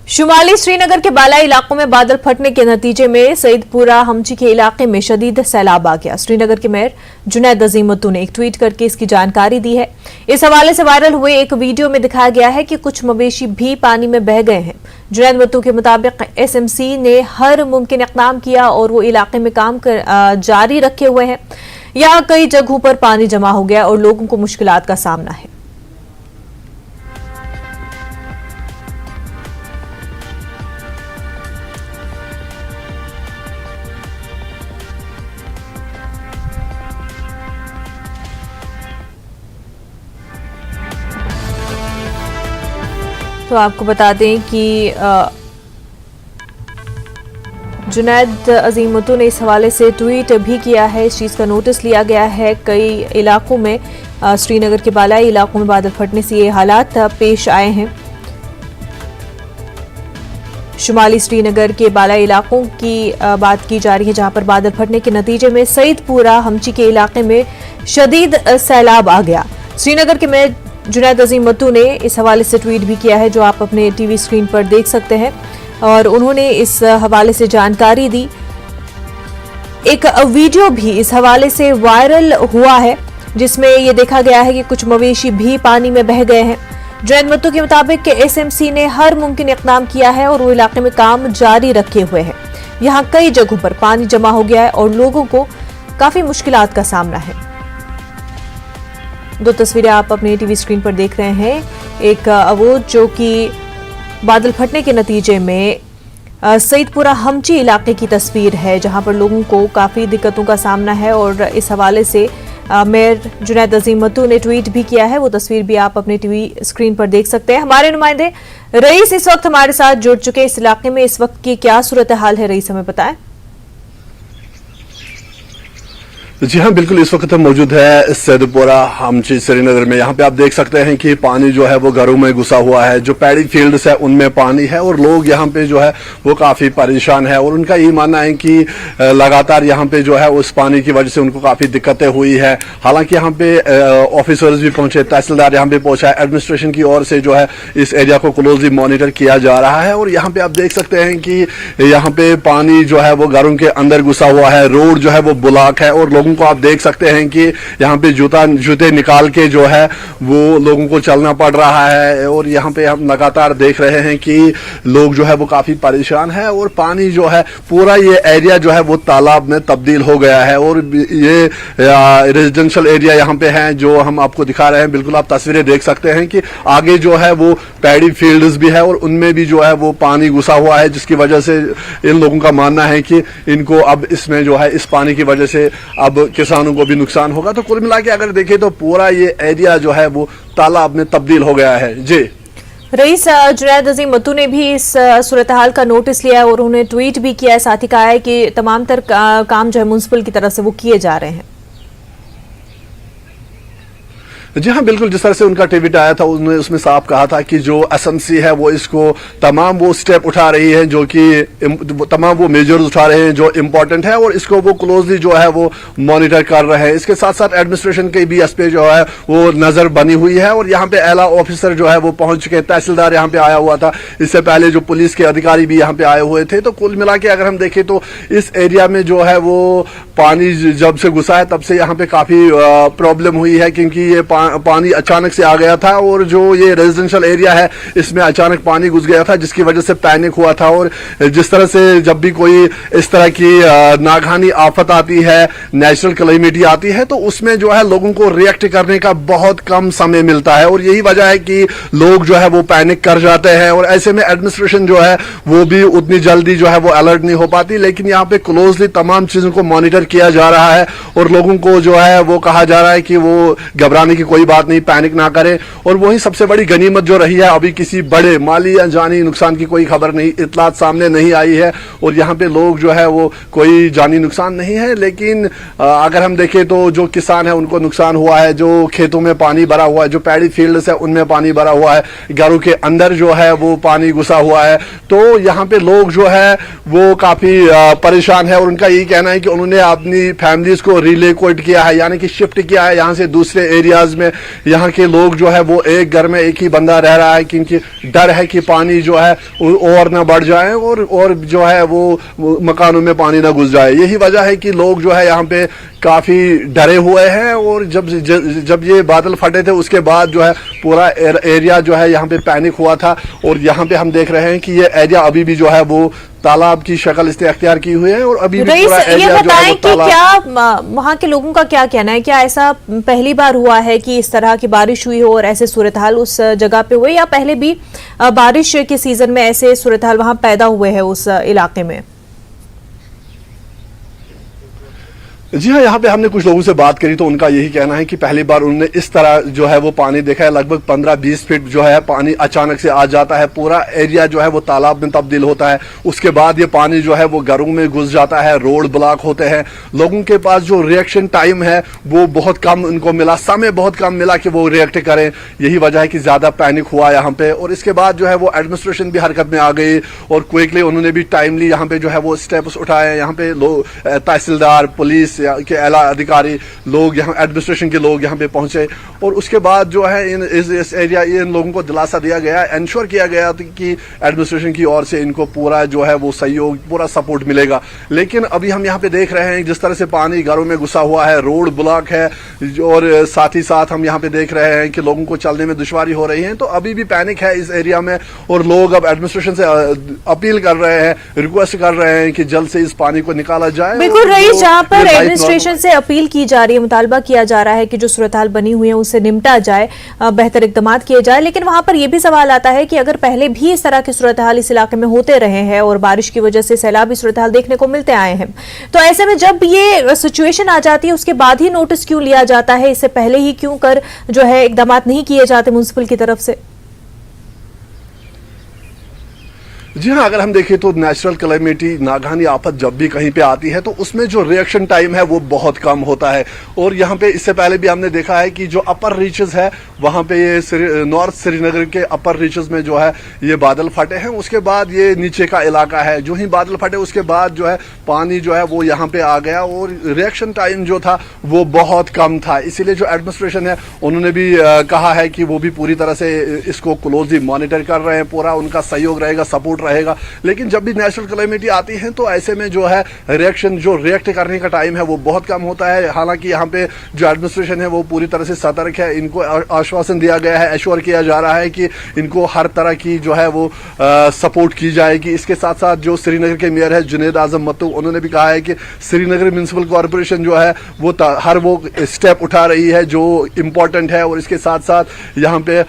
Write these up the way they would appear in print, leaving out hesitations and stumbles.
शुमाली श्रीनगर के बालाई इलाकों में बादल फटने के नतीजे में सईदपुरा हमची के इलाके में शदीद सैलाब आ गया। श्रीनगर के मेयर जुनैद अजीमतू ने एक ट्वीट करके इसकी जानकारी दी है। इस हवाले से वायरल हुए एक वीडियो में दिखाया गया है कि कुछ मवेशी भी पानी में बह गए हैं। जुनैद मतू के मुताबिक एसएमसी ने हर मुमकिन इक़दाम किया और वो इलाके में काम जारी रखे हुए हैं। यहाँ कई जगहों पर पानी जमा हो गया और लोगों को मुश्किलात का सामना है। तो आपको बता दें कि जुनैद अजीमतू ने इस हवाले से ट्वीट भी किया है। इस चीज़ का नोटिस लिया गया है। कई इलाकों में श्रीनगर के बालाई इलाकों में बादल फटने से ये हालात पेश आए हैं। शुमाली श्रीनगर के बालाई इलाकों की बात की जा रही है, जहां पर बादल फटने के नतीजे में सईदपुरा हमची के इलाके में शदीद सैलाब आ गया। श्रीनगर के मेयर जुनैद अजीमतू ने इस हवाले से ट्वीट भी किया है, जो आप अपने टीवी स्क्रीन पर देख सकते हैं। और उन्होंने इस हवाले से जानकारी दी। एक वीडियो भी इस हवाले से वायरल हुआ है, जिसमें यह देखा गया है कि कुछ मवेशी भी पानी में बह गए हैं। जुनैद मतू के मुताबिक एसएमसी ने हर मुमकिन इक़दाम किया है और वो इलाके में काम जारी रखे हुए हैं। यहाँ कई जगहों पर पानी जमा हो गया है और लोगों को काफी मुश्किलात का सामना है। दो तस्वीरें आप अपनी टीवी स्क्रीन पर देख रहे हैं। एक वो जो कि बादल फटने के नतीजे में सईदपुरा हमची इलाके की तस्वीर है, जहां पर लोगों को काफ़ी दिक्कतों का सामना है। और इस हवाले से मेयर जुनैद अजीमतू ने ट्वीट भी किया है। वो तस्वीर भी आप अपने टीवी स्क्रीन पर देख सकते हैं। हमारे नुमाइंदे रईस इस वक्त हमारे साथ जुड़ चुके हैं। इस इलाके में इस वक्त की क्या सूरत हाल है, रईस हमें बताएं। जी हाँ, बिल्कुल इस वक्त मौजूद है सईदपुरा हमची श्रीनगर में। यहाँ पे आप देख सकते हैं कि पानी जो है वो घरों में घुसा हुआ है। जो पैडी फील्ड्स है उनमें पानी है और लोग यहाँ पे जो है वो काफी परेशान है। और उनका ये मानना है कि लगातार यहाँ पे जो है उस पानी की वजह से उनको काफी दिक्कतें हुई है। हालांकि यहाँ पे ऑफिसर्स भी पहुंचे, तहसीलदार यहाँ पे पहुंचा है। एडमिनिस्ट्रेशन की ओर से जो है इस एरिया को क्लोजली मॉनिटर किया जा रहा है। और यहाँ पे आप देख सकते हैं कि यहाँ पे पानी जो है वो घरों के अंदर घुसा हुआ है। रोड जो है वो ब्लॉक है और को आप देख सकते हैं कि यहाँ पे जूते निकाल के जो है वो लोगों को चलना पड़ रहा है। और यहाँ पे हम लगातार देख रहे हैं कि लोग जो है वो काफी परेशान है और पानी जो है पूरा ये एरिया जो है वो तालाब में तब्दील हो गया है। और ये रेजिडेंशियल एरिया यहाँ पे है जो हम आपको दिखा रहे हैं। बिल्कुल आप तस्वीरें देख सकते हैं कि आगे जो है वो पैडी फील्ड्स भी है और उनमें भी जो है वो पानी घुसा हुआ है, जिसकी वजह से इन लोगों का मानना है कि इनको अब इसमें जो है इस पानी की वजह से अब किसानों को भी नुकसान होगा। तो कुल मिला के अगर देखें तो पूरा ये एरिया जो है वो तालाब में तब्दील हो गया है। जी रईस, जुनैद अजीमतू ने भी इस सूरत हाल का नोटिस लिया और उन्होंने ट्वीट भी किया है। साथ ही कहा है कि तमाम तर काम जो है म्युनिसिपल की तरफ से वो किए जा रहे हैं। जी हाँ, बिल्कुल जिस तरह से उनका ट्वीट आया था उन्होंने उसमें साफ कहा था कि जो एसएमसी है वो इसको तमाम वो स्टेप उठा रही है, जो कि तमाम वो मेजर्स उठा रहे हैं जो इम्पोर्टेंट है और इसको वो क्लोजली जो है वो मॉनिटर कर रहे हैं। इसके साथ साथ एडमिनिस्ट्रेशन के भी इस पे जो है वो नजर बनी हुई है। और यहाँ पे आला ऑफिसर जो है वो पहुंच चुके हैं। तहसीलदार यहाँ पे आया हुआ था, इससे पहले जो पुलिस के अधिकारी भी यहाँ पे आए हुए थे। तो कुल मिला के अगर हम देखें तो इस एरिया में जो है वो पानी जब से घुसा है तब से यहाँ पे काफी प्रॉब्लम हुई है, क्योंकि ये पानी अचानक से आ गया था और जो ये रेजिडेंशियल एरिया है इसमें अचानक पानी घुस गया था, जिसकी वजह से पैनिक हुआ था। और जिस तरह से जब भी कोई इस तरह की नागहानी आफत आती है, नेचुरल कैलेमिटी आती है, तो उसमें जो है लोगों को रिएक्ट करने का बहुत कम समय मिलता है। और यही वजह है कि लोग जो है वो पैनिक कर जाते हैं और ऐसे में एडमिनिस्ट्रेशन जो है वो भी उतनी जल्दी जो है वो अलर्ट नहीं हो पाती। लेकिन यहाँ पे क्लोजली तमाम चीजों को मॉनिटर किया जा रहा है और लोगों को जो है वो कहा जा रहा है कि वो घबराने की कोई बात नहीं, पैनिक ना करें। और वही सबसे बड़ी गनीमत जो रही है, अभी किसी बड़े माली या जानी नुकसान की कोई खबर नहीं, इतलात सामने नहीं आई है और यहाँ पे लोग जो है वो कोई जानी नुकसान नहीं है। लेकिन अगर हम देखें तो जो किसान है उनको नुकसान हुआ है, जो खेतों में पानी भरा हुआ है, जो पैडी फील्ड्स है उनमें पानी भरा हुआ है, घरों के अंदर जो है वो पानी घुसा हुआ है। तो यहाँ पे लोग जो है वो काफी परेशान है और उनका यही कहना है कि उन्होंने अपनी फैमिलीज को रिलोकेट किया है, यानी कि शिफ्ट किया है यहाँ से दूसरे एरियाज में यहाँ के लोग जो है वो एक घर में एक ही बंदा रह रहा है, क्योंकि डर है कि पानी जो है और ना बढ़ जाए और जो है वो मकानों में पानी ना घुस जाए। यही वजह है कि लोग जो है यहाँ पे काफी डरे हुए हैं। और जब ये बादल फटे थे उसके बाद जो है पूरा एरिया जो है यहाँ पे पैनिक हुआ था। और यहाँ पे हम देख रहे हैं कि ये एरिया अभी भी जो है वो तालाब की शक्ल इसने अख्तियार की हुई है और अभी भी पूरा एरिया जो है वो तालाब। क्या वहां के लोगों का क्या कहना है, क्या ऐसा पहली बार हुआ है कि इस तरह की बारिश हुई हो और ऐसे सूरत हाल उस जगह पे हुए, या पहले भी बारिश के सीजन में ऐसे सूरत हाल वहां पैदा हुए हैं उस इलाके में? जी हाँ, यहाँ पे हमने कुछ लोगों से बात करी तो उनका यही कहना है कि पहली बार उन्होंने इस तरह जो है वो पानी देखा है। लगभग 15-20 फीट जो है पानी अचानक से आ जाता है, पूरा एरिया जो है वो तालाब में तब्दील होता है। उसके बाद ये पानी जो है वो घरों में घुस जाता है, रोड ब्लॉक होते हैं। लोगों के पास जो रिएक्शन टाइम है वो बहुत कम उनको मिला, समय बहुत कम मिला कि वो रिएक्ट करें। यही वजह है कि ज्यादा पैनिक हुआ यहाँ पे। और इसके बाद जो है वो एडमिनिस्ट्रेशन भी हरकत में आ गई और क्विकली उन्होंने भी टाइमली यहाँ पे जो है वो स्टेप्स उठाए। यहाँ पे लोग, तहसीलदार, पुलिस के आला अधिकारी लोग, यहाँ एडमिनिस्ट्रेशन के लोग यहाँ पे पहुंचे। और उसके बाद जो है इस एरिया इन लोगों को दिलासा दिया गया, इंश्योर किया गया कि एडमिनिस्ट्रेशन की ओर से इनको पूरा जो है वो सहयोग, पूरा सपोर्ट मिलेगा। लेकिन अभी हम यहाँ पे देख रहे हैं जिस तरह से पानी घरों में घुसा हुआ है, रोड ब्लॉक है, और साथ ही साथ हम यहाँ पे देख रहे हैं कि लोगों को चलने में दुश्वारी हो रही है। तो अभी भी पैनिक है इस एरिया में और लोग अब एडमिनिस्ट्रेशन से अपील कर रहे हैं, रिक्वेस्ट कर रहे हैं कि जल्द से इस पानी को निकाला जाए। बिल्कुल रईस, जहां पर एडमिनिस्ट्रेशन से अपील की जा रही है, मुतालबा किया जा रहा है कि जो सूरत हाल बनी हुई है उससे निपटा जाए, बेहतर इकदाम किए जाए। लेकिन वहां पर यह भी सवाल आता है कि अगर पहले भी इस तरह के सूरत हाल इस इलाके में होते रहे हैं और बारिश की वजह से सैलाबी सूरत हाल देखने को मिलते आए हैं, तो ऐसे में जब ये सिचुएशन आ जाती है उसके बाद ही नोटिस क्यों लिया जाता है, इससे पहले ही क्यों कर जो है इकदाम नहीं किए जाते म्युनिसिपल की तरफ से? जी हाँ, अगर हम देखें तो नेचुरल कैलेमिटी, नागहानी आफत जब भी कहीं पे आती है तो उसमें जो रिएक्शन टाइम है वो बहुत कम होता है। और यहाँ पे इससे पहले भी हमने देखा है कि जो अपर रीचेस है वहाँ पे ये नॉर्थ श्रीनगर के अपर रीचेस में जो है ये बादल फटे हैं। उसके बाद ये नीचे का इलाका है, जो ही बादल फटे उसके बाद जो है पानी जो है वो यहाँ पे आ गया और रिएक्शन टाइम जो था वो बहुत कम था। इसीलिए जो एडमिनिस्ट्रेशन है उन्होंने भी कहा है कि वो भी पूरी तरह से इसको क्लोजली मॉनिटर कर रहे हैं, पूरा उनका सहयोग रहेगा, सपोर्ट रहेगा। लेकिन जब भी नेचुरल कैलेमिटी आती है तो ऐसे में जो है रिएक्ट करने का टाइम है वो बहुत कम होता है। हालांकि यहाँ पे जो एडमिनिस्ट्रेशन है वो पूरी तरह से सतर्क है, इनको आश्वासन दिया गया है, एश्योर किया जा रहा है कि इनको हर तरह की जो है वो सपोर्ट की जाएगी। इसके साथ साथ जो श्रीनगर के मेयर है जुनैद आजम मत्तू, उन्होंने भी कहा है कि श्रीनगर म्युनिसिपल कॉर्पोरेशन जो है वो हर वो स्टेप उठा रही है जो इम्पोर्टेंट है। और इसके साथ साथ यहाँ पे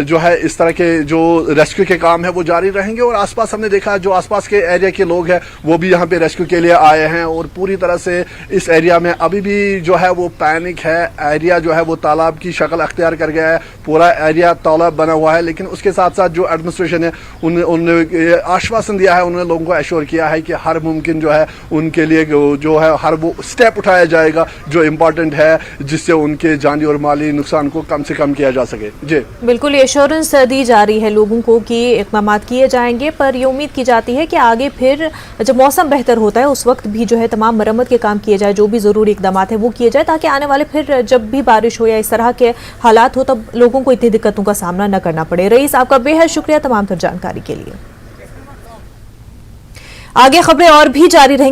जो है इस तरह के जो रेस्क्यू के काम है वो जारी रहेंगे। और आसपास हमने देखा जो आसपास के एरिया के लोग हैं वो भी यहाँ पे रेस्क्यू के लिए आए हैं। और पूरी तरह से इस एरिया में अभी भी जो है वो पैनिक है, एरिया जो है वो तालाब की शक्ल अख्तियार कर गया है, पूरा एरिया तालाब बना हुआ है। लेकिन उसके साथ साथ जो एडमिनिस्ट्रेशन है उन्होंने आश्वासन दिया है, उन्होंने लोगों को एश्योर किया है कि हर मुमकिन जो है उनके लिए जो है हर वो स्टेप उठाया जाएगा जो इम्पोर्टेंट है, जिससे उनके जानी और माली नुकसान को कम से कम किया जा सके। जी बिल्कुल, एश्योरेंस दी जा रही है लोगों को कि इक़दाम किए जाएंगे, पर ये उम्मीद की जाती है कि आगे फिर जब मौसम बेहतर होता है उस वक्त भी जो है तमाम मरम्मत के काम किए जाए, जो भी ज़रूरी इक़दाम है वो किए जाए, ताकि आने वाले फिर जब भी बारिश हो या इस तरह के हालात हो तब लोगों को इतनी दिक्कतों का सामना न करना पड़े। रईस, आपका बेहद शुक्रिया तमाम तर जानकारी के लिए। आगे खबरें और भी जारी रहेंगी।